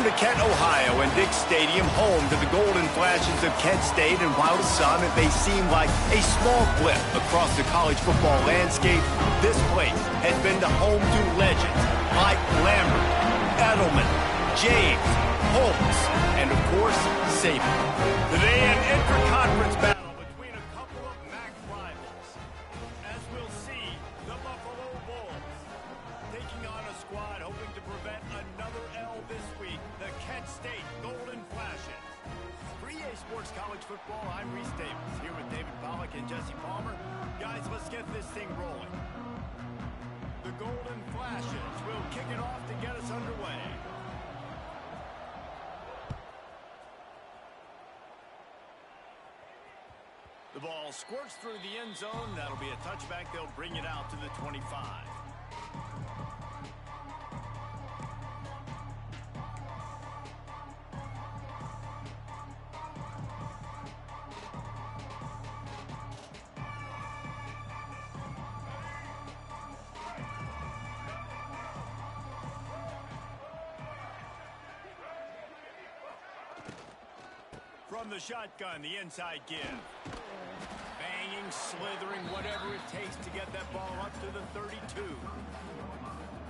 Welcome to Kent, Ohio, and Dick Stadium, home to the Golden Flashes of Kent State. And while to some it may seem like a small blip across the college football landscape, this place has been the home to legends like Lambert, Edelman, James, Holmes, and of course, Saban. Today, an intra-conference battle between a couple of MAC rivals. As we'll see, the Buffalo Bulls taking on a squad hoping to prevent another L this week, the Kent State Golden Flashes. 3A Sports College Football, I'm Reese Davis, here with David Pollack and Jesse Palmer. Guys, let's get this thing rolling. The Golden Flashes will kick it off to get us underway. The ball squirts through the end zone. That'll be a touchback. They'll bring it out to the 25. From the shotgun, the inside give. Banging, slithering, whatever it takes to get that ball up to the 32.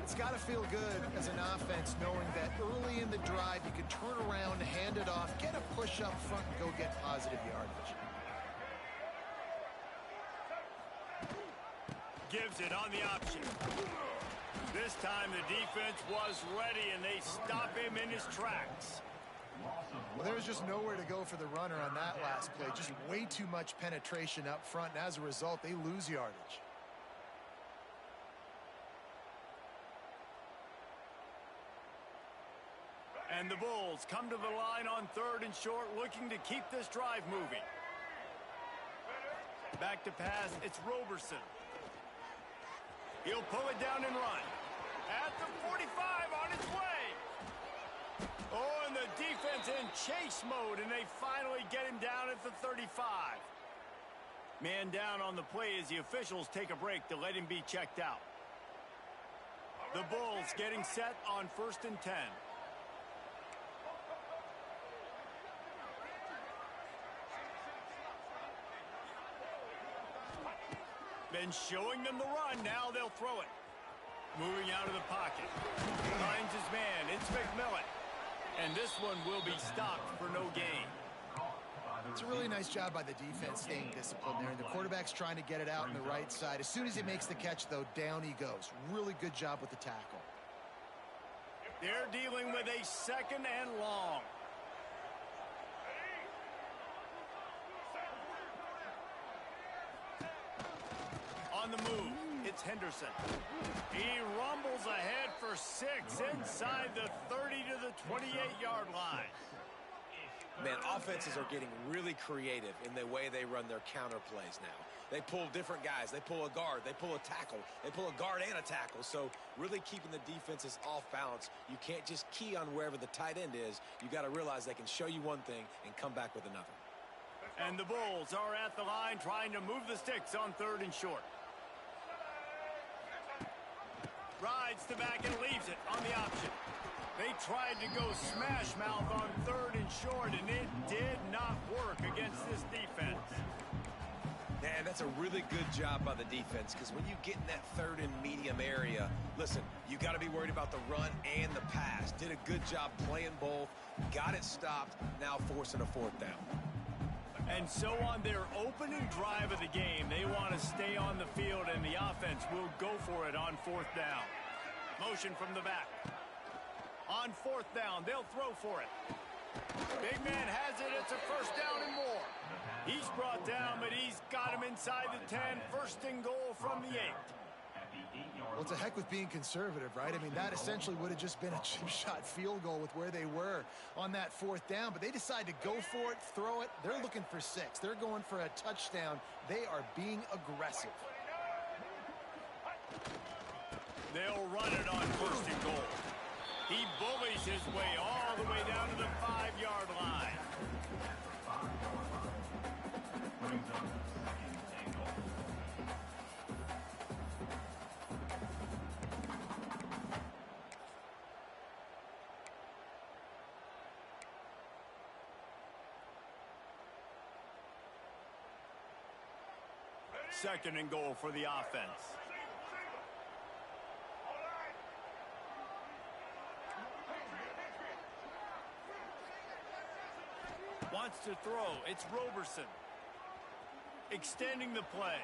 It's got to feel good as an offense knowing that early in the drive you can turn around, hand it off, get a push up front, and go get positive yardage. Gives it on the option. This time the defense was ready and they stop him in his tracks. Well, there was just nowhere to go for the runner on that last play. Just way too much penetration up front, and as a result, they lose yardage. And the Bulls come to the line on 3rd and short, looking to keep this drive moving. Back to pass, it's Roberson. He'll pull it down and run. At the 45, on its way. Oh, and the defense in chase mode, and they finally get him down at the 35. Man down on the play as the officials take a break to let him be checked out. The Bulls getting set on 1st and 10. Been showing them the run, now they'll throw it. Moving out of the pocket. Finds his man, it's McMillan. And this one will be stopped for no gain. It's a really nice job by the defense staying disciplined there. And the quarterback's trying to get it out on the right side. As soon as he makes the catch, though, down he goes. Really good job with the tackle. They're dealing with a 2nd and long. On the move, it's Henderson. He rumbles ahead for 6 inside the 30 to the 28-yard line. Man, offenses are getting really creative in the way they run their counter plays now. They pull different guys. They pull a guard. They pull a tackle. They pull a guard and a tackle. So really keeping the defenses off balance. You can't just key on wherever the tight end is. You got to realize they can show you one thing and come back with another. And the Bulls are at the line trying to move the sticks on 3rd and short. Rides the back and leaves it on the option. They tried to go smash mouth on 3rd and short, and it did not work against this defense. Man, that's a really good job by the defense, because when you get in that 3rd and medium area, listen, you got to be worried about the run and the pass. Did a good job playing both, got it stopped, now forcing a 4th down. And so on their opening drive of the game, they want to stay on the field, and the offense will go for it on 4th down. Motion from the back. On 4th down, they'll throw for it. Big man has it. It's a 1st down and more. He's brought down, but he's got him inside the 10. 1st and goal from the 8. Well, it's a heck with being conservative, right? I mean, that essentially would have just been a chip shot field goal with where they were on that 4th down. But they decide to go for it, throw it. They're looking for 6. They're going for a touchdown. They are being aggressive. They'll run it on 1st and goal. He bullies his way all the way down to the 5-yard line. Second and goal for the offense. Wants to throw. It's Roberson. Extending the play.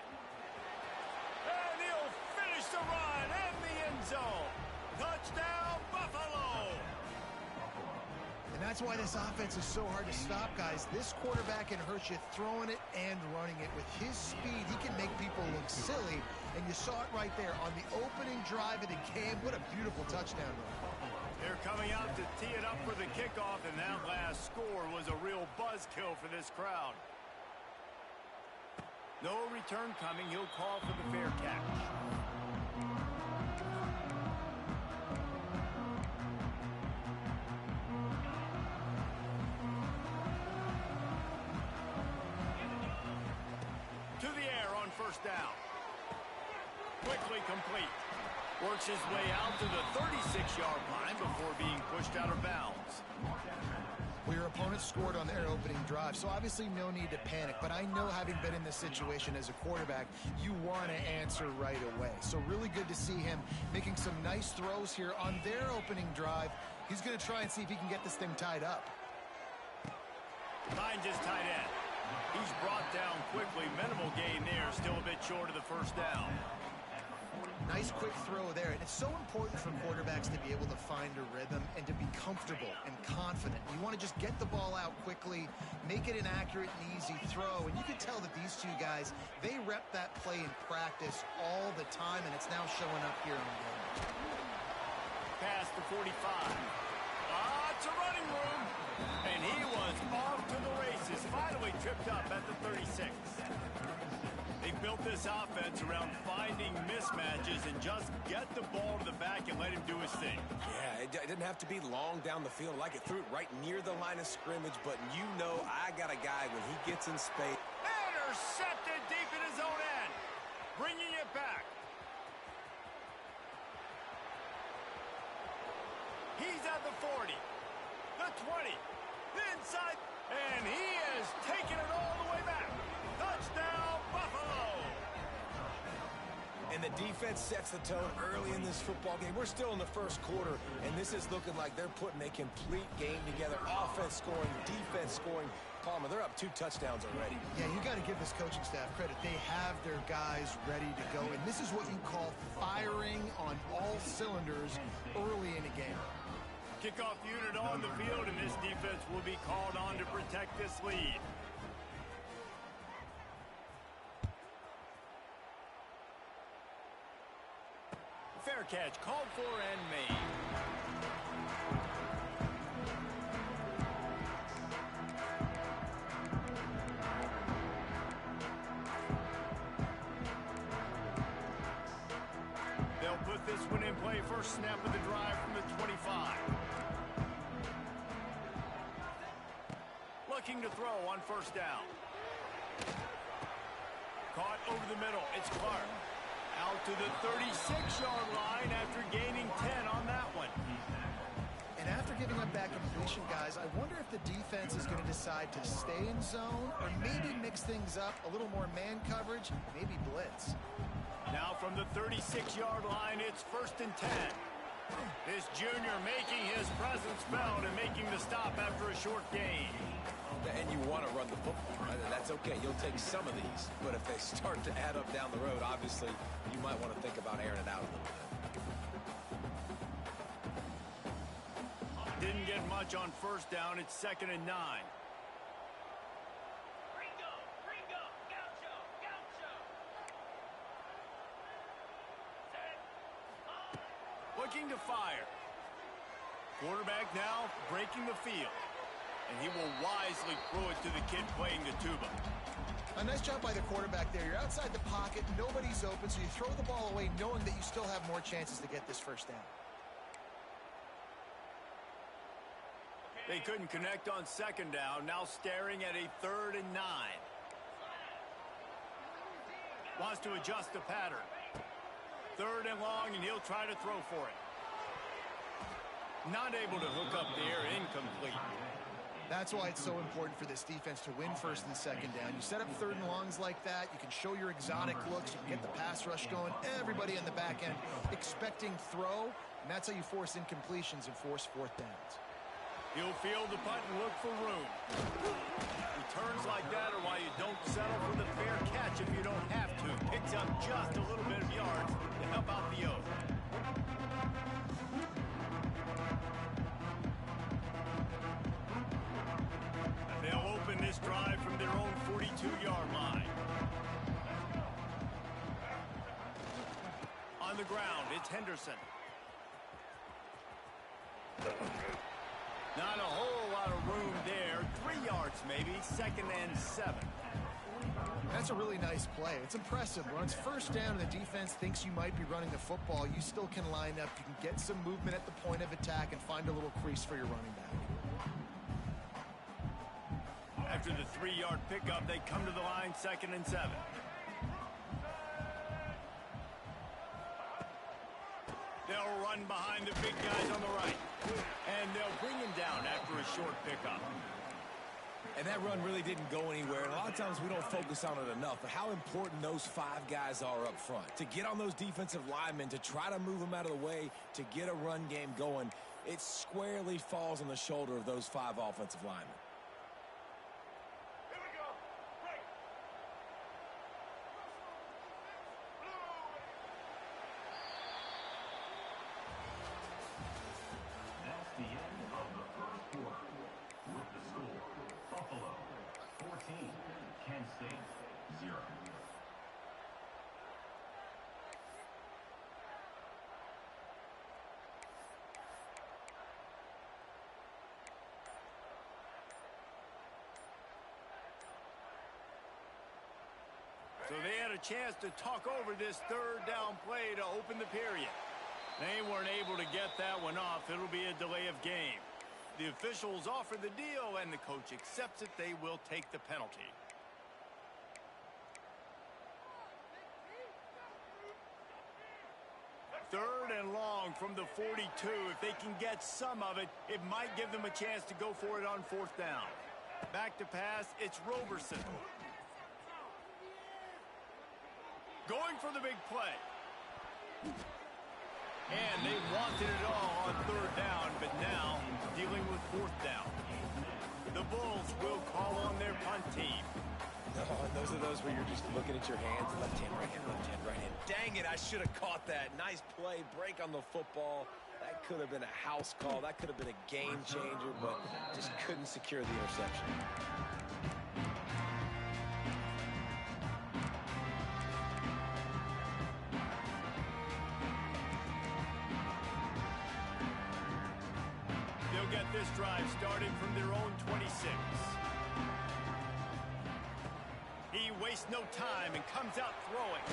And he'll finish the run in the end zone. Touchdown, Buffalo! And that's why this offense is so hard to stop, guys. This quarterback can hurt you throwing it and running it. With his speed, he can make people look silly. And you saw it right there on the opening drive of the game. What a beautiful touchdown run. They're coming out to tee it up for the kickoff, and that last score was a real buzzkill for this crowd. No return coming. He'll call for the fair catch. To the air on first down. Quickly complete. Works his way out to the 36-yard line before being pushed out of bounds. Well, your opponent scored on their opening drive, so obviously no need to panic. But I know, having been in this situation as a quarterback, you want to answer right away. So really good to see him making some nice throws here on their opening drive. He's going to try and see if he can get this thing tied up. Finds his tight end. He's brought down quickly. Minimal gain there. Still a bit short of the first down. Nice quick throw there. And it's so important for quarterbacks to be able to find a rhythm and to be comfortable and confident. You want to just get the ball out quickly, make it an accurate and easy throw. And you can tell that these two guys, they rep that play in practice all the time, and it's now showing up here on the game. Past the 45. It's a running room. And he was off to the races. Finally tripped up at the 36. They built this offense around finding mismatches and just get the ball to the back and let him do his thing. Yeah, it didn't have to be long down the field. Like, it threw it right near the line of scrimmage, but you know I got a guy when he gets in space. Intercepted deep in his own end. Bringing it back. He's at the 40, the 20, inside, and he has taken it all the way back. Touchdown, Buffalo! And the defense sets the tone early in this football game. We're still in the first quarter, and this is looking like they're putting a complete game together. Offense scoring, defense scoring. Palmer, they're up 2 touchdowns already. Yeah, you got to give this coaching staff credit. They have their guys ready to go, and this is what you call firing on all cylinders early in a game. Kickoff unit on the field, and this defense will be called on to protect this lead. Fair catch called for and made. They'll put this one in play. First snap of the drive from the 25. Looking to throw on first down. Caught over the middle. It's Clark. Out to the 36-yard line after gaining 10 on that one. And after giving up that completion, guys, I wonder if the defense is going to decide to stay in zone or maybe mix things up, a little more man coverage, maybe blitz. Now from the 36-yard line, it's first and 10. This junior making his presence felt and making the stop after a short gain. And you want to run the football, right? And that's okay. You'll take some of these. But if they start to add up down the road, obviously, you might want to think about airing it out a little bit. Didn't get much on first down. It's second and 9. Looking to fire. Quarterback now breaking the field. And he will wisely throw it to the kid playing the tuba. A nice job by the quarterback there. You're outside the pocket, nobody's open, so you throw the ball away knowing that you still have more chances to get this first down. They couldn't connect on second down, now staring at a 3rd and 9. Wants to adjust the pattern. 3rd and long, and he'll try to throw for it. Not able to hook up the air, incomplete. That's why it's so important for this defense to win first and second down. You set up third and longs like that. You can show your exotic looks. You can get the pass rush going. Everybody in the back end expecting throw, and that's how you force incompletions and force fourth downs. He'll field the punt and look for room. Returns like that are why you don't settle for the fair catch if you don't have to. Picks up just a little bit of yards to help out the oath. They'll open this drive from their own 42-yard line. On the ground, it's Henderson. Not a whole lot of room there. 3 yards maybe, 2nd and 7. That's a really nice play. It's impressive. When it's first down and the defense thinks you might be running the football, you still can line up. You can get some movement at the point of attack and find a little crease for your running back. After the 3-yard pickup, they come to the line, 2nd and 7. They'll run behind the big guys on the right. And they'll bring him down after a short pickup. And that run really didn't go anywhere. And a lot of times we don't focus on it enough. But how important those 5 guys are up front. To get on those defensive linemen, to try to move them out of the way, to get a run game going, it squarely falls on the shoulder of those 5 offensive linemen. So they had a chance to talk over this 3rd down play to open the period. They weren't able to get that one off. It'll be a delay of game. The officials offer the deal, and the coach accepts it. They will take the penalty. Third and long from the 42. If they can get some of it, it might give them a chance to go for it on 4th down. Back to pass, it's Roberson. Going for the big play. And they wanted it all on 3rd down, but now dealing with 4th down. The Bulls will call on their punt team. Oh, those are those where you're just looking at your hands. Left hand, right hand, left hand, right hand. Dang it, I should have caught that. Nice play, break on the football. That could have been a house call. That could have been a game changer, but just couldn't secure the interception. They'll get this drive started from their own 26. He wastes no time and comes out throwing.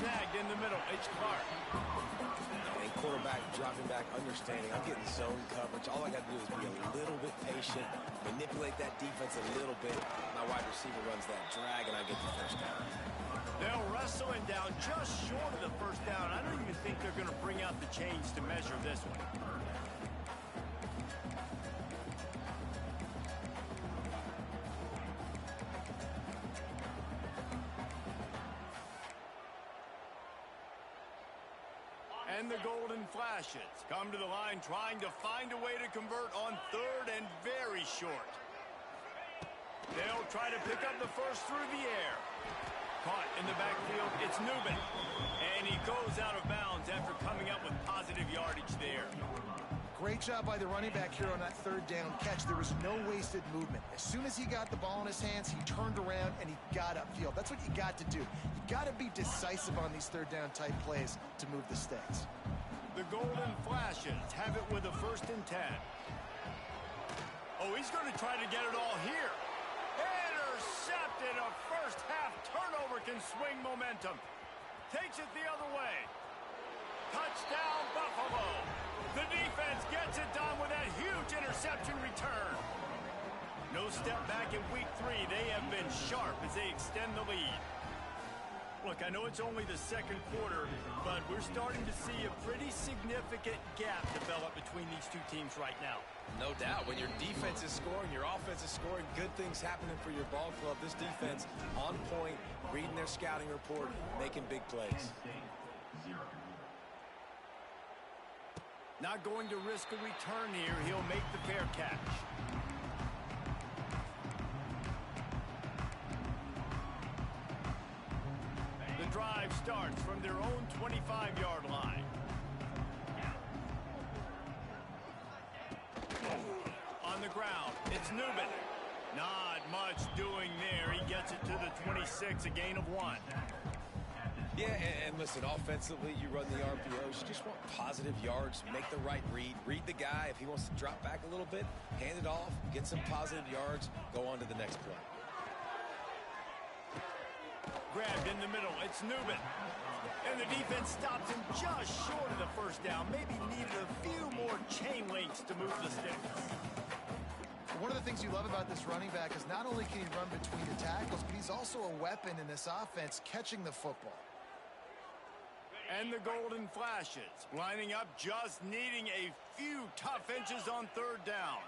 Snagged in the middle. It's Clark. And quarterback dropping back, understanding. I'm getting zone coverage. All I got to do is be a little bit patient, manipulate that defense a little bit. My wide receiver runs that drag, and I get the first down. They'll wrestle him down just short of the first down. I don't even think they're going to bring out the chains to measure this one. And the Golden Flashes come to the line trying to find a way to convert on 3rd and very short. They'll try to pick up the first through the air. Caught in the backfield, it's Newman. And he goes out of bounds after coming up with positive yardage there. Great job by the running back here on that 3rd down catch. There was no wasted movement. As soon as he got the ball in his hands, he turned around and he got upfield. That's what you got to do. You got to be decisive on these 3rd down type plays to move the sticks. The Golden Flashes have it with a 1st and 10. Oh, he's going to try to get it all here. Intercepted. A first half turnover can swing momentum. Takes it the other way. Touchdown, Buffalo. The defense gets it done with that huge interception return. No step back in week 3. They have been sharp as they extend the lead. Look, I know it's only the second quarter, but we're starting to see a pretty significant gap develop between these two teams right now. No doubt. When your defense is scoring, your offense is scoring, good things happening for your ball club. This defense on point, reading their scouting report, making big plays. Not going to risk a return here. He'll make the fair catch. The drive starts from their own 25-yard line. On the ground, it's Newman. Not much doing there. He gets it to the 26, a gain of 1. Yeah, and listen, offensively, you run the RPOs. You just want positive yards, make the right read. Read the guy. If he wants to drop back a little bit, hand it off, get some positive yards, go on to the next play. Grabbed in the middle. It's Newman. And the defense stops him just short of the first down. Maybe needed a few more chain links to move the sticks. One of the things you love about this running back is not only can he run between the tackles, but he's also a weapon in this offense catching the football. And the golden flashes, lining up, just needing a few tough inches on third down.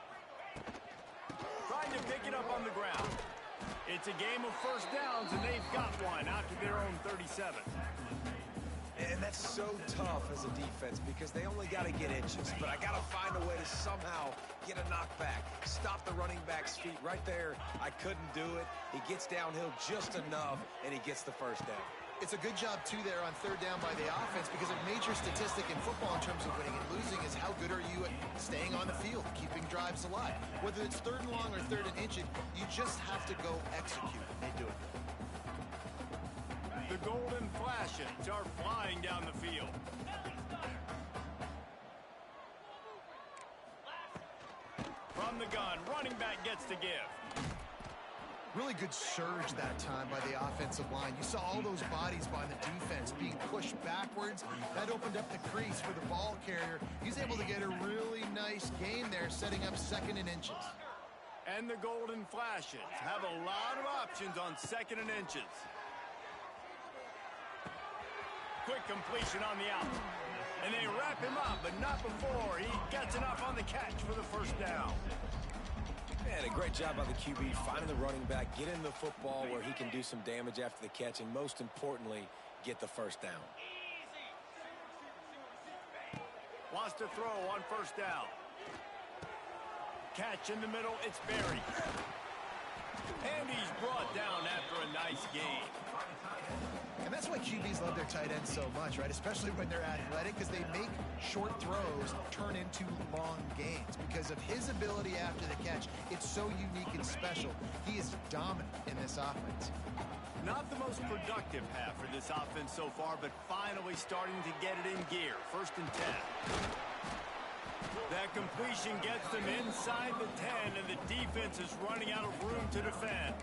Trying to pick it up on the ground. It's a game of first downs, and they've got one out to their own 37. And that's so tough as a defense because they only got to get inches. But I got to find a way to somehow get a knockback. Stop the running back's feet right there. I couldn't do it. He gets downhill just enough, and he gets the first down. It's a good job, too, there on third down by the offense because a major statistic in football in terms of winning and losing is how good are you at staying on the field, keeping drives alive. Whether it's third and long or third and inches, you just have to go execute. They do it. The golden flashes are flying down the field. From the gun, running back gets to give. Really good surge that time by the offensive line. You saw all those bodies by the defense being pushed backwards. That opened up the crease for the ball carrier. He's able to get a really nice gain there, setting up second and inches. And the golden flashes have a lot of options on second and inches. Quick completion on the out. And they wrap him up, but not before he gets enough on the catch for the first down. And a great job by the QB finding the running back, get in the football where he can do some damage after the catch, and most importantly, get the first down. Wants to throw on first down. Catch in the middle, it's Berry. And he's brought down after a nice gain. And that's why QBs love their tight ends so much, right? Especially when they're athletic, because they make short throws turn into long gains. Because of his ability after the catch, it's so unique and special. He is dominant in this offense. Not the most productive half for this offense so far, but finally starting to get it in gear. First and 10. That completion gets them inside the 10, and the defense is running out of room to defend.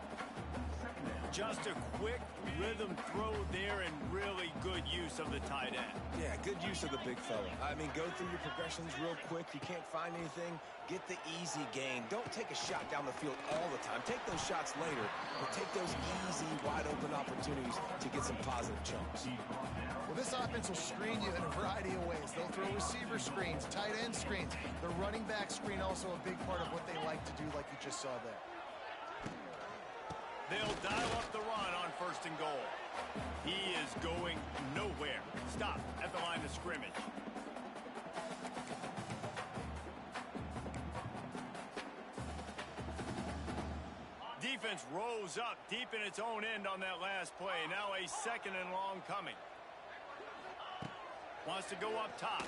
Just a quick rhythm throw there and really good use of the tight end. Yeah, good use of the big fella. I mean, go through your progressions real quick. You can't find anything, get the easy gain. Don't take a shot down the field all the time. Take those shots later, but take those easy, wide-open opportunities to get some positive chunks. Well, this offense will screen you in a variety of ways. They'll throw receiver screens, tight end screens. The running back screen also a big part of what they like to do, like you just saw there. They'll dial up the run on first and goal. He is going nowhere. Stop at the line of scrimmage. Defense rose up deep in its own end on that last play. Now a second and long coming. Wants to go up top.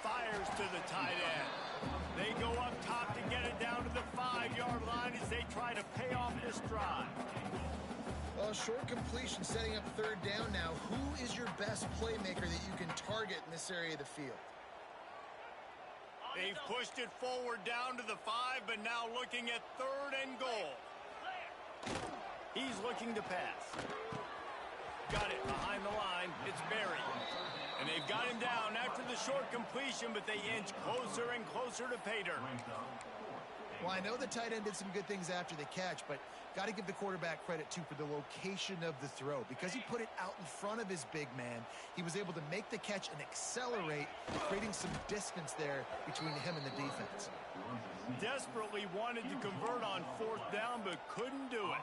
Fires to the tight end. They go up top to get it down to the 5-yard line as they try to pay off this drive. Well, short completion setting up third down now. Who is your best playmaker that you can target in this area of the field? They've pushed it forward down to the 5, but now looking at third and goal. He's looking to pass. Got it behind the line. It's Berry. And they've got him down after the short completion, but they inch closer and closer to pay dirt. Well, I know the tight end did some good things after the catch, but got to give the quarterback credit, too, for the location of the throw. Because he put it out in front of his big man, he was able to make the catch and accelerate, creating some distance there between him and the defense. Desperately wanted to convert on 4th down, but couldn't do it.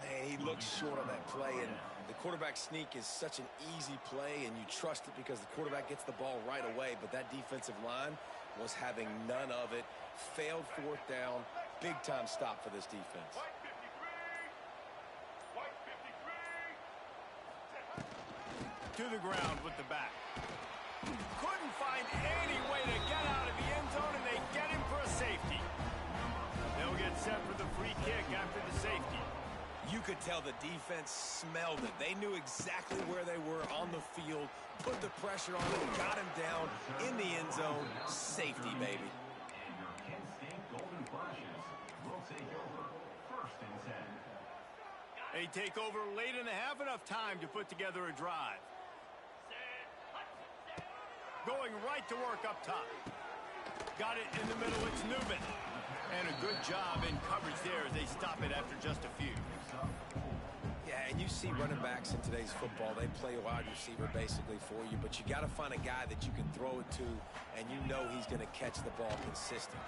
Man, he looked short on that play, and the quarterback sneak is such an easy play, and you trust it because the quarterback gets the ball right away, but that defensive line was having none of it. Failed 4th down. Big-time stop for this defense. To the ground with the back. Couldn't find any way to get out of the end zone, and they get him for a safety. They'll get set for the free kick after the safety. You could tell the defense smelled it. They knew exactly where they were on the field, put the pressure on him, got him down in the end zone. Safety, baby. They take over late in the half, enough time to put together a drive. Going right to work up top. Got it in the middle, it's Newman. And a good job in coverage there as they stop it after just a few. Yeah, and you see running backs in today's football, they play a wide receiver basically for you, but you got to find a guy that you can throw it to, and you know he's going to catch the ball consistently.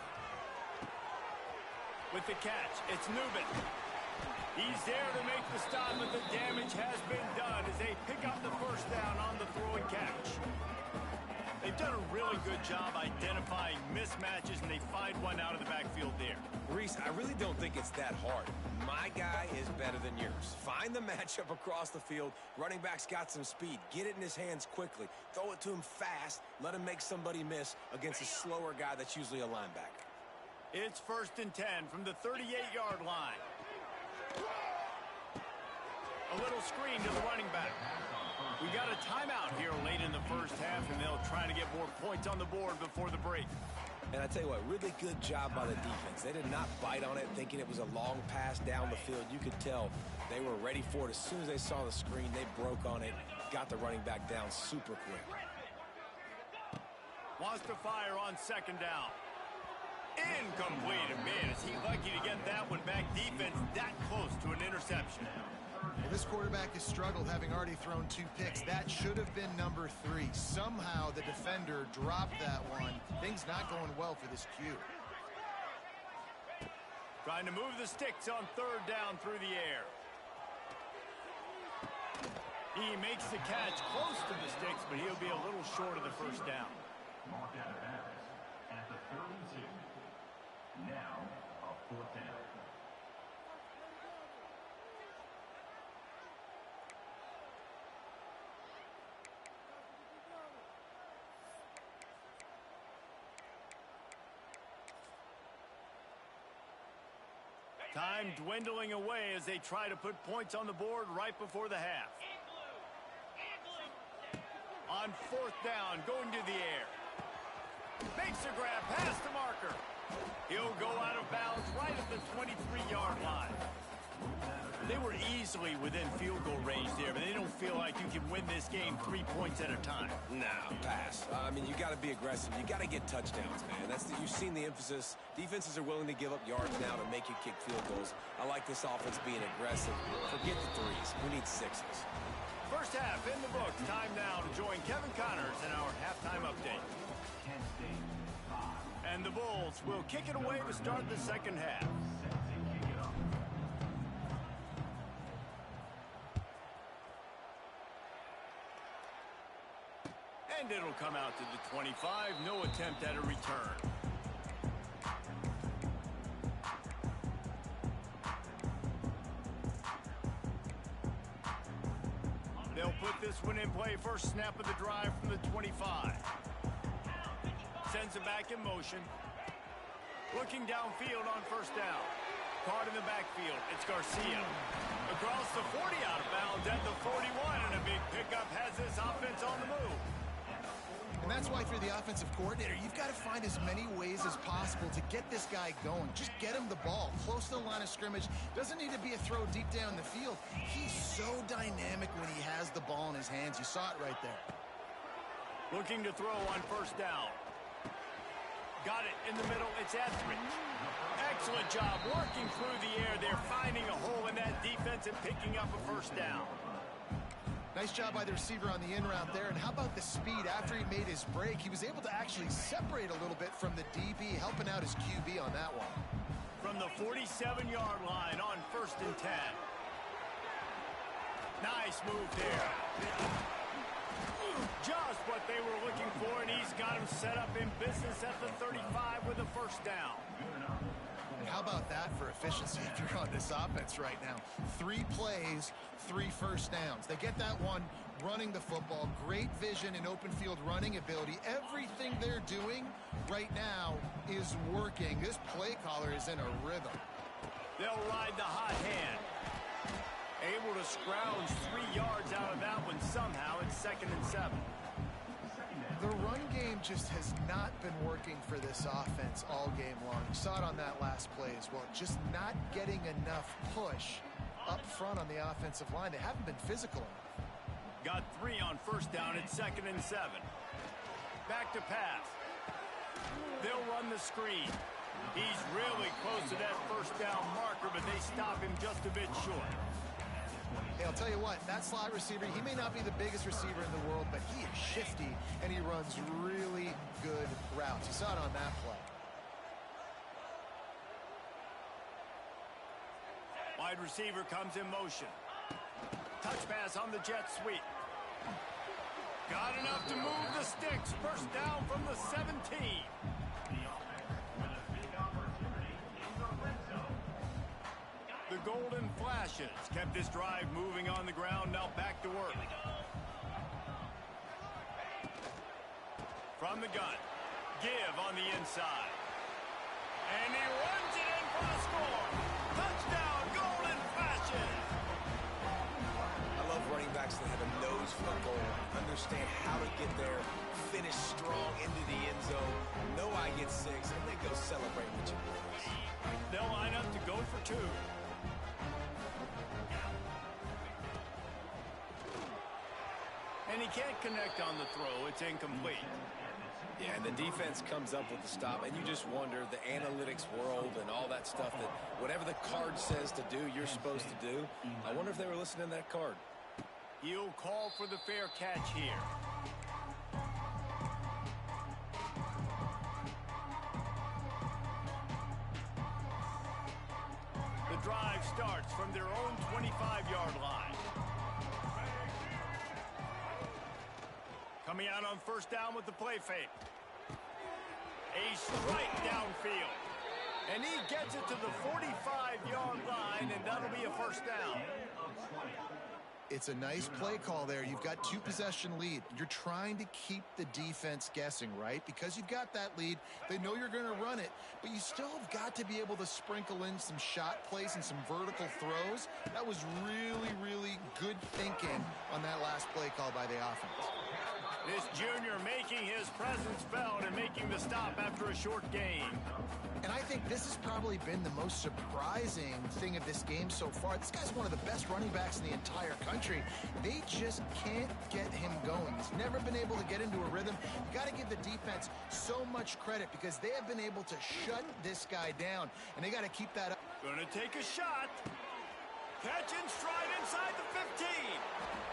With the catch, it's Newman. He's there to make the stop, but the damage has been done as they pick up the 1st down on the throw and catch. They've done a really good job identifying mismatches, and they find one out of the backfield there. Reese, I really don't think it's that hard. My guy is better than yours. Find the matchup across the field. Running back's got some speed. Get it in his hands quickly. Throw it to him fast. Let him make somebody miss against a slower guy that's usually a linebacker. It's 1st and 10 from the 38-yard line. A little screen to the running back. We got a timeout here late in the 1st half, and they'll try to get more points on the board before the break. And I tell you what, really good job by the defense. They did not bite on it thinking it was a long pass down the field. You could tell they were ready for it. As soon as they saw the screen, they broke on it, got the running back down super quick. Wants to fire on 2nd down. Incomplete. Man, is he lucky to get that one back. Defense that close to an interception. Well, this quarterback has struggled, having already thrown 2 picks. That should have been number 3. Somehow the defender dropped that one. Things not going well for this Q. Trying to move the sticks on 3rd down through the air. He makes the catch close to the sticks, but he'll be a little short of the 1st down. Marked out of bounds at the 32. Now a 4th down. Time dwindling away as they try to put points on the board right before the half. On 4th down, going to the air. Makes a grab past the marker. He'll go out of bounds right at the 23-yard line. They were easily within field goal range there, but they don't feel like you can win this game 3 points at a time. No, pass. I mean, you got to be aggressive. You got to get touchdowns, man. You've seen the emphasis. Defenses are willing to give up yards now to make you kick field goals. I like this offense being aggressive. Forget the 3s. We need 6s. 1st half in the books. Time now to join Kevin Connors in our halftime update. And the Bulls will kick it away to start the 2nd half. And it'll come out to the 25. No attempt at a return. They'll put this one in play. First snap of the drive from the 25. Sends it back in motion. Looking downfield on 1st down. Caught in the backfield. It's Garcia. Across the 40, out of bounds at the 41, and a big pickup has this offense on the move. And that's why, for the offensive coordinator, you've got to find as many ways as possible to get this guy going. Just get him the ball close to the line of scrimmage. Doesn't need to be a throw deep down the field. He's so dynamic when he has the ball in his hands. You saw it right there. Looking to throw on 1st down. Got it in the middle. It's Etheridge. Excellent job working through the air. They're finding a hole in that defense and picking up a first down. Nice job by the receiver on the in route there. And how about the speed after he made his break? He was able to actually separate a little bit from the DB, helping out his QB on that one. From the 47-yard line on 1st and 10. Nice move there. Just what they were looking for, and he's got him set up in business at the 35 with a first down. And how about that for efficiency if you're on this offense right now? 3 plays, 3 first downs. They get that one running the football, great vision and open field running ability. Everything they're doing right now is working. This play caller is in a rhythm. They'll ride the hot hand. Able to scrounge 3 yards out of that one somehow. It's 2nd and 7. The run game just has not been working for this offense all game long. You saw it on that last play as well. Just not getting enough push up front on the offensive line. They haven't been physical enough. Got 3 on first down. It's 2nd and 7. Back to pass. They'll run the screen. He's really close to that first down marker, but they stop him just a bit short. Hey, I'll tell you what, that slot receiver, he may not be the biggest receiver in the world, but he is shifty, and he runs really good routes. You saw it on that play. Wide receiver comes in motion. Touch pass on the jet sweep. Got enough to move the sticks. First down from the 17. The Golden Flashes kept this drive moving on the ground. Now back to work. From the gun. Give on the inside. And he runs it in for the score. Touchdown, Golden Flashes. I love running backs that have a nose for the goal, understand how to get there, finish strong into the end zone, know I get 6, and then go celebrate with you boys. They'll line up to go for 2. And he can't connect on the throw. It's incomplete. Yeah, and the defense comes up with the stop, and you just wonder, the analytics world and all that stuff, that whatever the card says to do, you're supposed to do. I wonder if they were listening to that card. He'll call for the fair catch here. The drive starts from their own 25-yard line. Coming out on first down with the play fake. A strike downfield. And he gets it to the 45-yard line, and that'll be a first down. It's a nice play call there. You've got 2-possession lead. You're trying to keep the defense guessing, right? Because you've got that lead. They know you're going to run it, but you still have got to be able to sprinkle in some shot plays and some vertical throws. That was really, really good thinking on that last play call by the offense. This junior making his presence felt and making the stop after a short game. And I think this has probably been the most surprising thing of this game so far. This guy's one of the best running backs in the entire country. They just can't get him going. He's never been able to get into a rhythm. You got to give the defense so much credit because they have been able to shut this guy down, and they got to keep that up. Gonna take a shot. Catch in stride inside the 15.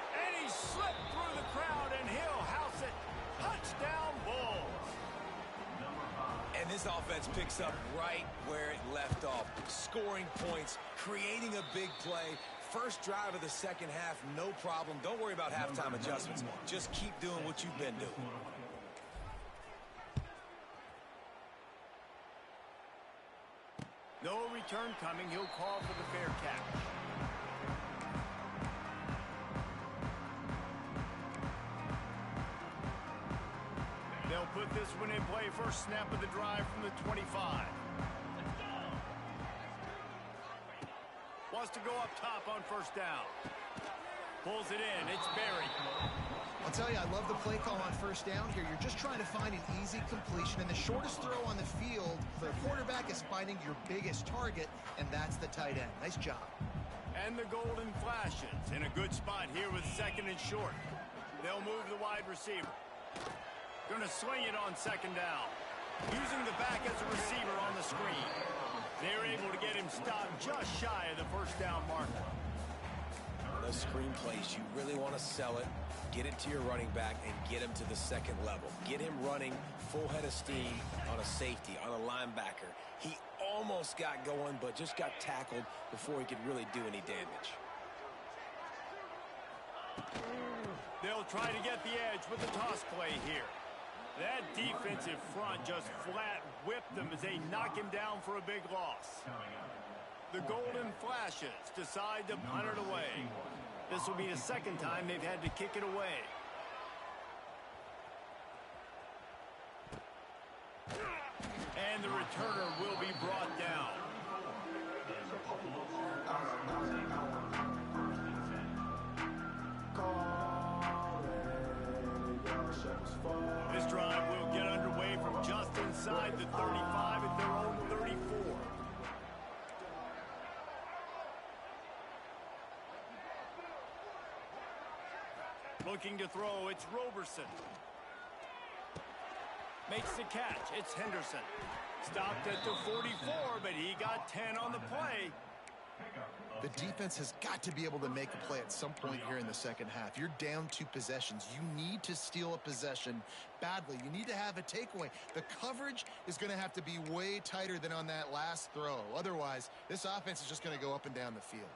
And he slipped through the crowd, and he'll house it. Touchdown, Bulls. And this offense picks up right where it left off. Scoring points, creating a big play. First drive of the second half, no problem. Don't worry about halftime adjustments. Just keep doing what you've been doing. No return coming. He'll call for the fair catch. They'll put this one in play. First snap of the drive from the 25. Wants to go up top on first down. Pulls it in. It's buried. I'll tell you, I love the play call on first down here. You're just trying to find an easy completion, and the shortest throw on the field for a quarterback is finding your biggest target, and that's the tight end. Nice job. And the Golden Flashes in a good spot here with 2nd and short. They'll move the wide receiver. Going to swing it on 2nd down. Using the back as a receiver on the screen. They're able to get him stopped just shy of the first down marker. Those screen plays, you really want to sell it, get it to your running back, and get him to the second level. Get him running full head of steam on a safety, on a linebacker. He almost got going, but just got tackled before he could really do any damage. They'll try to get the edge with the toss play here. That defensive front just flat whipped them as they knock him down for a big loss. The Golden Flashes decide to punt it away. This will be the second time they've had to kick it away. And the returner will be brought down. This drive will get underway from just inside the 35 at their own 34. Looking to throw, it's Roberson. Makes the catch, it's Henderson. Stopped at the 44, but he got 10 on the play. The defense has got to be able to make a play at some point here in the second half. You're down 2 possessions. You need to steal a possession badly. You need to have a takeaway. The coverage is going to have to be way tighter than on that last throw. Otherwise, this offense is just going to go up and down the field.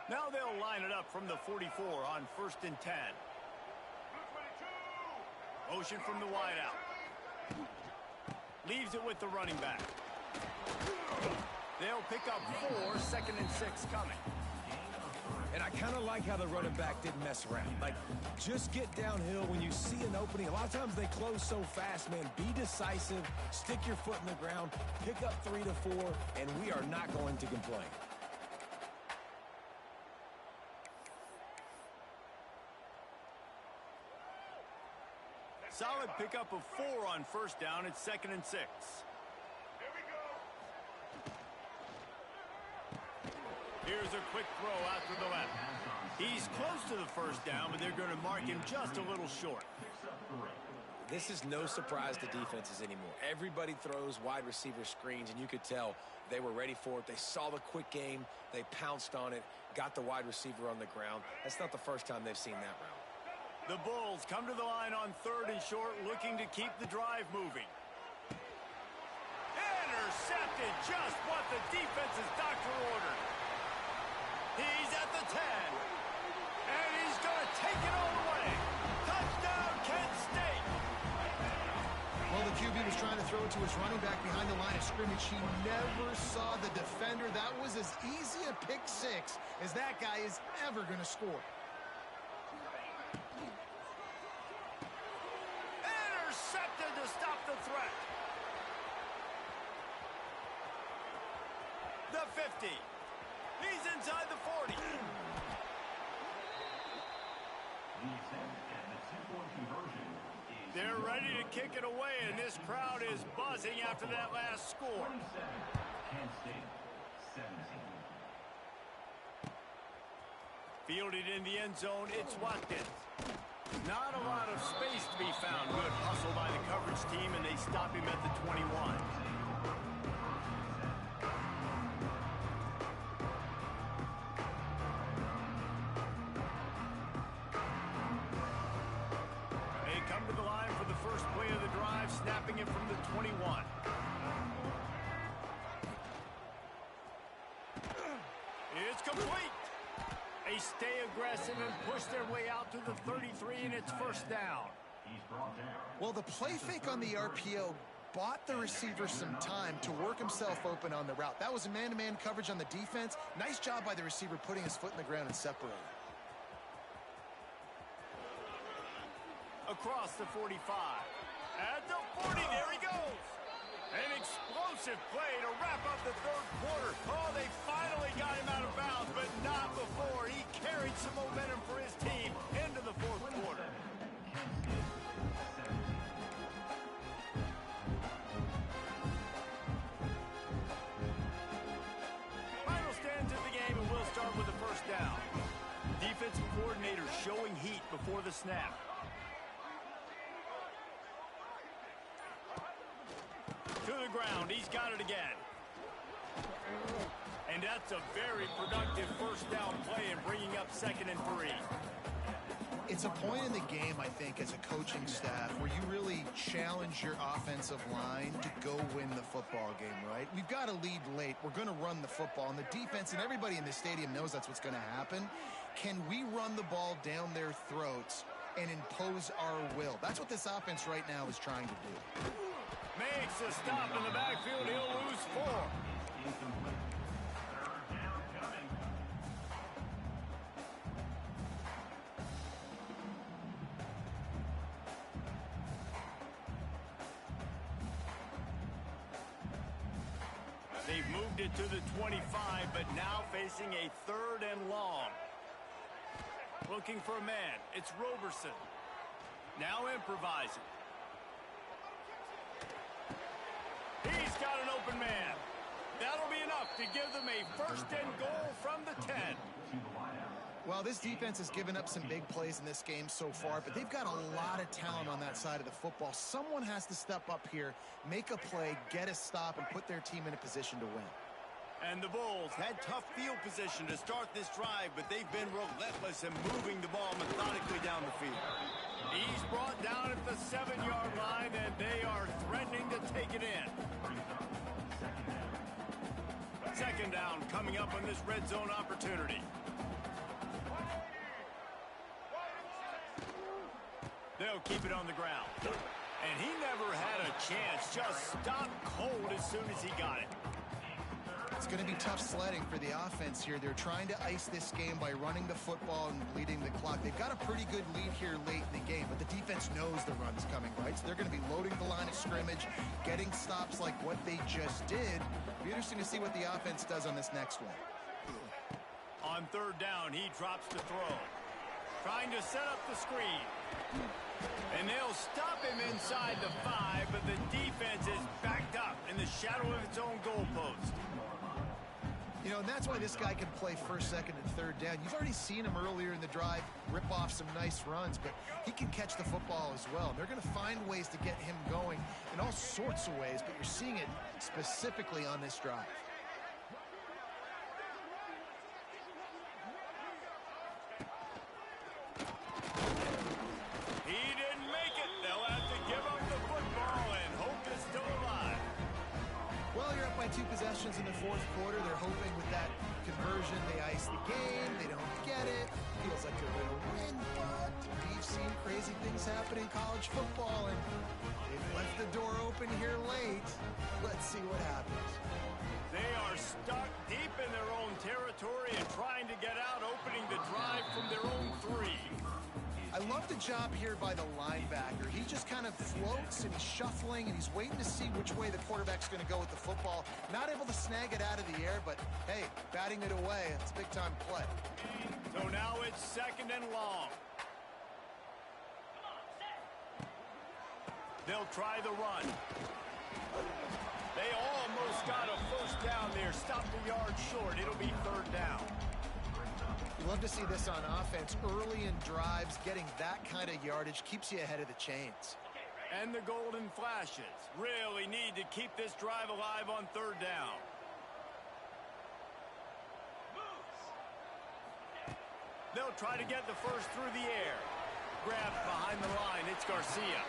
Now they'll line it up from the 44 on 1st and 10. Motion from the wideout. Leaves it with the running back. They'll pick up 4, 2nd and 6 coming. And I kind of like how the running back didn't mess around. Like, just get downhill when you see an opening. A lot of times they close so fast, man. Be decisive, stick your foot in the ground, pick up 3 to 4, and we are not going to complain. Solid pickup of 4 on 1st down. It's 2nd and 6. Here's a quick throw out to the left. He's close to the 1st down, but they're going to mark him just a little short. This is no surprise to defenses anymore. Everybody throws wide receiver screens, and you could tell they were ready for it. They saw the quick game. They pounced on it, got the wide receiver on the ground. That's not the first time they've seen that route. The Bulls come to the line on 3rd and short, looking to keep the drive moving. Intercepted, just what the defense's doctor ordered. He's at the 10, and he's going to take it all the way. Touchdown, Kent State. Well, the QB was trying to throw it to his running back behind the line of scrimmage. He never saw the defender. That was as easy a pick 6 as that guy is ever going to score. Intercepted to stop the threat. The 50. He's inside the 40. They're ready to kick it away, and this crowd is buzzing after that last score. Fielded in the end zone, it's Watkins. Not a lot of space to be found. Good hustle by the coverage team, and they stop him at the 21. They come to the line for the first play of the drive, snapping it from the 21. It's complete. They stay aggressive and push their way out to the 33, and it's 1st down. Well, the play fake on the RPO bought the receiver some time to work himself open on the route. That was a man-to-man coverage on the defense. Nice job by the receiver putting his foot in the ground and separating. Across the 45. At the 40, there he goes. An explosive play to wrap up the 3rd quarter. Oh, they finally got him out of bounds, but not before. He carried some momentum for his team into the 4th quarter. Final stands of the game, and we'll start with the 1st down. Defensive coordinator showing heat before the snap. To the ground. He's got it again. And that's a very productive first down play and bringing up 2nd and 3. It's a point in the game, I think, as a coaching staff where you really challenge your offensive line to go win the football game, right? We've got to lead late. We're going to run the football. And the defense and everybody in the stadium knows that's what's going to happen. Can we run the ball down their throats and impose our will? That's what this offense right now is trying to do. Makes a stop in the backfield. He'll lose 4. They've moved it to the 25, but now facing a 3rd and long. Looking for a man. It's Roberson. Now improvising. He's got an open man. That'll be enough to give them a 1st and goal from the 10. Well, this defense has given up some big plays in this game so far, but they've got a lot of talent on that side of the football. Someone has to step up here, make a play, get a stop, and put their team in a position to win. And the Bulls had tough field position to start this drive, but they've been relentless in moving the ball methodically down the field. He's brought down at the 7-yard line, and they are threatening to take it in. 2nd down coming up on this red zone opportunity. They'll keep it on the ground. And he never had a chance. Just stopped cold as soon as he got it. It's going to be tough sledding for the offense here. They're trying to ice this game by running the football and bleeding the clock. They've got a pretty good lead here late in the game, but the defense knows the run's coming, right? So they're going to be loading the line of scrimmage, getting stops like what they just did. It'll be interesting to see what the offense does on this next one. On 3rd down, he drops to throw. Trying to set up the screen. And they'll stop him inside the 5, but the defense is backed up in the shadow of its own goalpost. You know, and that's why this guy can play 1st, 2nd, and 3rd down. You've already seen him earlier in the drive rip off some nice runs, but he can catch the football as well. They're going to find ways to get him going in all sorts of ways, but you're seeing it specifically on this drive. He didn't make it. They'll have to give up the football, and hope is still alive. Well, you're up by 2 possessions in the 4th quarter. They're hoping with that conversion they ice the game. They don't get it. Feels like they're going to win, but we've seen crazy things happen in college football, and they've left the door open here late. Let's see what happens. They are stuck deep in their own territory and trying to get out, opening the drive from their own 3. I love the job here by the linebacker. He just kind of floats and he's shuffling and he's waiting to see which way the quarterback's going to go with the football. Not able to snag it out of the air, but hey, batting it away, it's a big-time play. So now it's 2nd and long. They'll try the run. They almost got a 1st down there. Stopped a yard short. It'll be 3rd down. You love to see this on offense. Early in drives, getting that kind of yardage keeps you ahead of the chains. And the golden flashes really need to keep this drive alive on 3rd down. They'll try to get the first through the air. Grabbed behind the line. It's Garcia.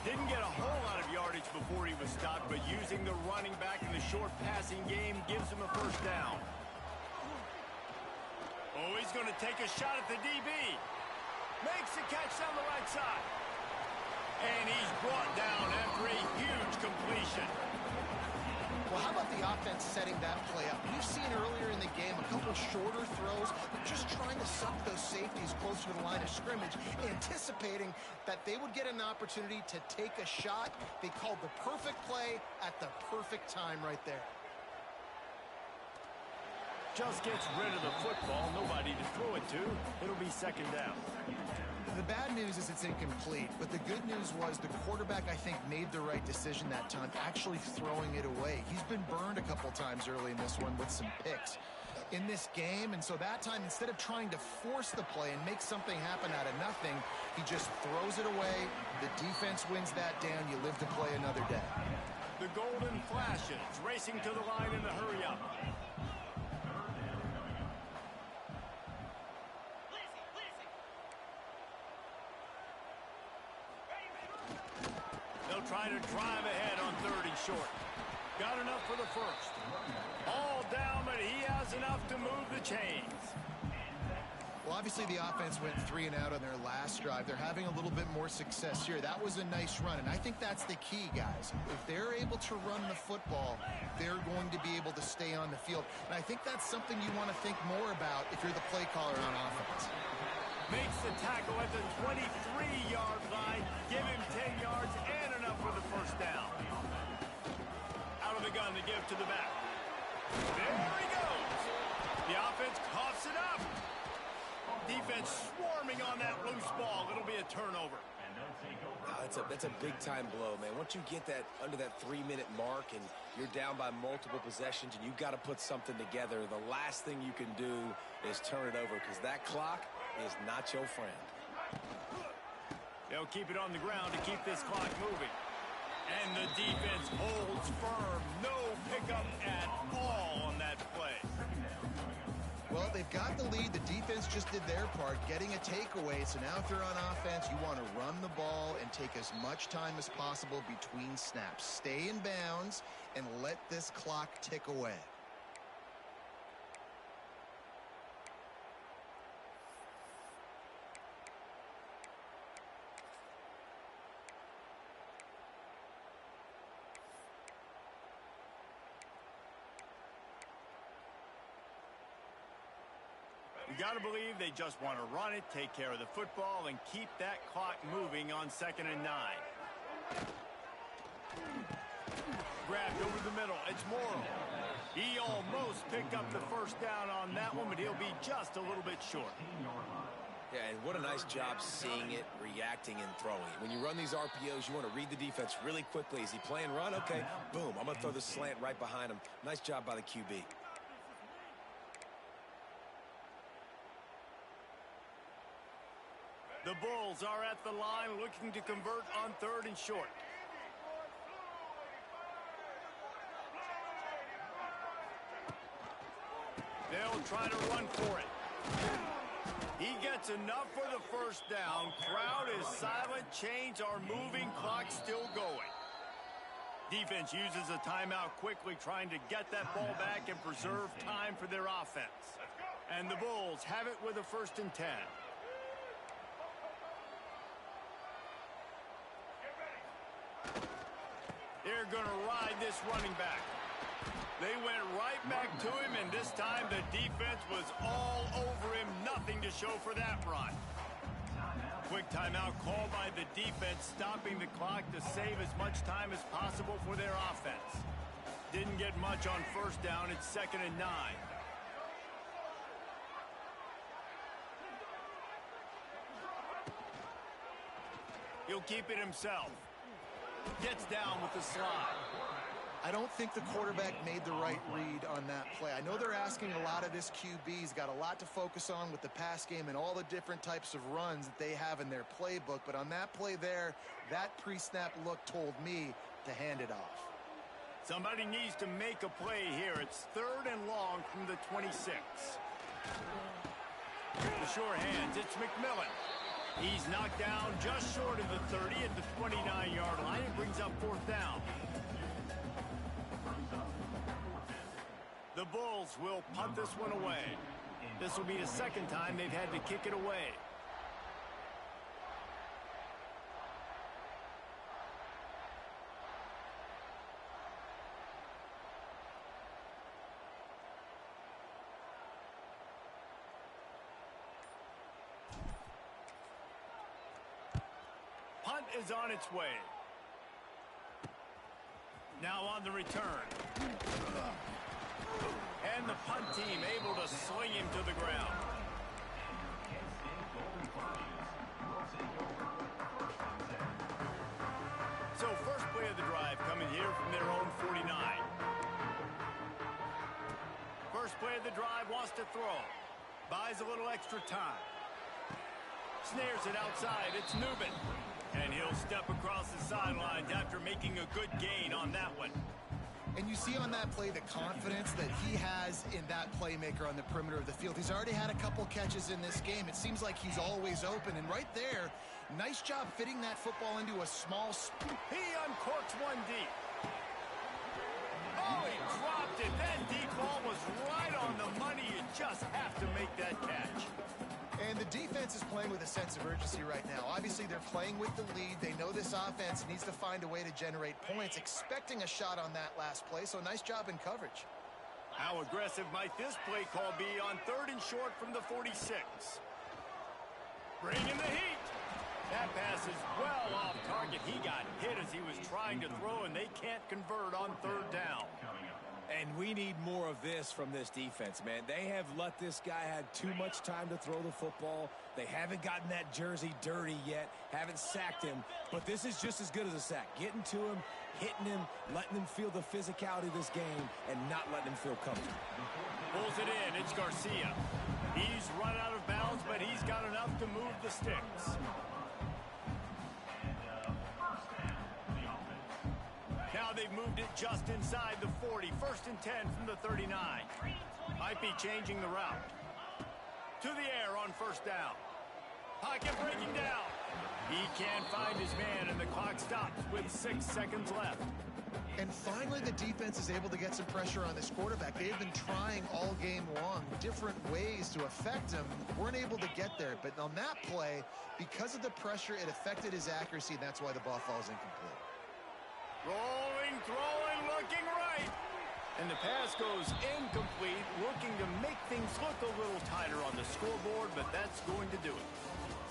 Didn't get a whole lot of yardage before he was stopped, but using the running back in the short passing game gives him a 1st down. Oh, he's going to take a shot at the DB. Makes the catch down the right side. And he's brought down after a huge completion. Well, how about the offense setting that play up? We've seen earlier in the game a couple shorter throws, but just trying to suck those safeties closer to the line of scrimmage, anticipating that they would get an opportunity to take a shot. They called the perfect play at the perfect time right there. Just gets rid of the football. Nobody to throw it to. It'll be 2nd down. The bad news is it's incomplete, but the good news was the quarterback, I think, made the right decision that time, actually throwing it away. He's been burned a couple times early in this one with some picks in this game, and so that time, instead of trying to force the play and make something happen out of nothing, he just throws it away. The defense wins that down. You live to play another day. The Golden Flashes racing to the line in a hurry-up. They'll try to drive ahead on 3rd and short. Got enough for the first. All down, but he has enough to move the chains. Well, obviously the offense went 3 and out on their last drive. They're having a little bit more success here. That was a nice run, and I think that's the key, guys. If they're able to run the football, they're going to be able to stay on the field. And I think that's something you want to think more about if you're the play caller on offense. Makes the tackle at the 23-yard line. Give him 10 yards and enough for the first down. Out of the gun to give to the back. There he goes. The offense coughs it up. Defense swarming on that loose ball. It'll be a turnover. That's a big-time blow, man. Once you get that under that 3-minute mark and you're down by multiple possessions and you've got to put something together, the last thing you can do is turn it over because that clock is not your friend. They'll keep it on the ground to keep this clock moving. And the defense holds firm. No pickup at all on that play. Well, they've got the lead. The defense just did their part, getting a takeaway. So now if you're on offense, you want to run the ball and take as much time as possible between snaps. Stay in bounds and let this clock tick away. You got to believe they just want to run it, take care of the football, and keep that clock moving on 2nd and 9. Grabbed over the middle. It's Morrow. He almost picked up the first down on that one, but he'll be just a little bit short. Yeah, and what a nice job seeing it, reacting, and throwing. When you run these RPOs, you want to read the defense really quickly. Is he playing run? Okay, boom. I'm going to throw the slant right behind him. Nice job by the QB. The Bulls are at the line looking to convert on 3rd and short. They'll try to run for it. He gets enough for the first down. Crowd is silent. Chains are moving. Clock still going. Defense uses a timeout quickly, trying to get that ball back and preserve time for their offense. And the Bulls have it with a 1st and 10. They're going to ride this running back. They went right back to him, and this time the defense was all over him. Nothing to show for that run. Quick timeout called by the defense, stopping the clock to save as much time as possible for their offense. Didn't get much on 1st down. It's 2nd and 9. He'll keep it himself. Gets down with the slide. I don't think the quarterback made the right read on that play. I know they're asking a lot of this QB. He's got a lot to focus on with the pass game and all the different types of runs that they have in their playbook. But on that play there, that pre-snap look told me to hand it off. Somebody needs to make a play here. It's 3rd and long from the 26. The sure hands, it's McMillan. He's knocked down just short of the 30 at the 29-yard line. It brings up 4th down. The Bulls will punt this one away. This will be the 2nd time they've had to kick it away. Punt is on its way. Now on the return. And the punt team able to sling him to the ground. So first play of the drive coming here from their own 49. First play of the drive, wants to throw. Buys a little extra time. Snares it outside. It's Newman. And he'll step across the sidelines after making a good gain on that one. And you see on that play the confidence that he has in that playmaker on the perimeter of the field. He's already had a couple catches in this game. It seems like he's always open. And right there, nice job fitting that football into a small... He uncorks one deep. Oh, he dropped it. That deep ball was right on the money. You just have to make that catch. And the defense is playing with a sense of urgency right now. Obviously, they're playing with the lead. They know this offense needs to find a way to generate points, expecting a shot on that last play. So nice job in coverage. How aggressive might this play call be on 3rd and short from the 46? Bring in the heat. That pass is well off target. He got hit as he was trying to throw, and they can't convert on 3rd down. And we need more of this from this defense, man. They have let this guy have too much time to throw the football. They haven't gotten that jersey dirty yet, haven't sacked him. But this is just as good as a sack. Getting to him, hitting him, letting him feel the physicality of this game, and not letting him feel comfortable. Pulls it in. It's Garcia. He's run out of bounds, but he's got enough to move the sticks. Now they've moved it just inside the 40. 1st and 10 from the 39. Might be changing the route. To the air on 1st down. Pocket breaking down. He can't find his man, and the clock stops with 6 seconds left. And finally, the defense is able to get some pressure on this quarterback. They've been trying all game long different ways to affect him. Weren't able to get there. But on that play, because of the pressure, it affected his accuracy, and that's why the ball falls incomplete. Rolling, throwing, looking right. And the pass goes incomplete, looking to make things look a little tighter on the scoreboard, but that's going to do it.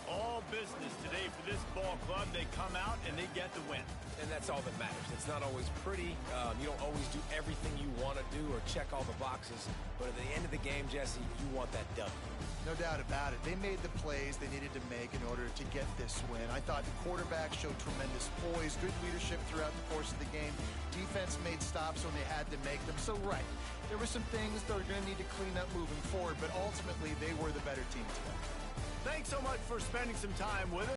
All business today for this ball club. They come out and they get the win. And that's all that matters. It's not always pretty. You don't always do everything you want to do or check all the boxes. But at the end of the game, Jesse, you want that W. No doubt about it. They made the plays they needed to make in order to get this win. I thought the quarterback showed tremendous poise, good leadership throughout the course of the game. Defense made stops when they had to make them. So, right, there were some things they're going to need to clean up moving forward, but ultimately they were the better team today. Thanks so much for spending some time with us.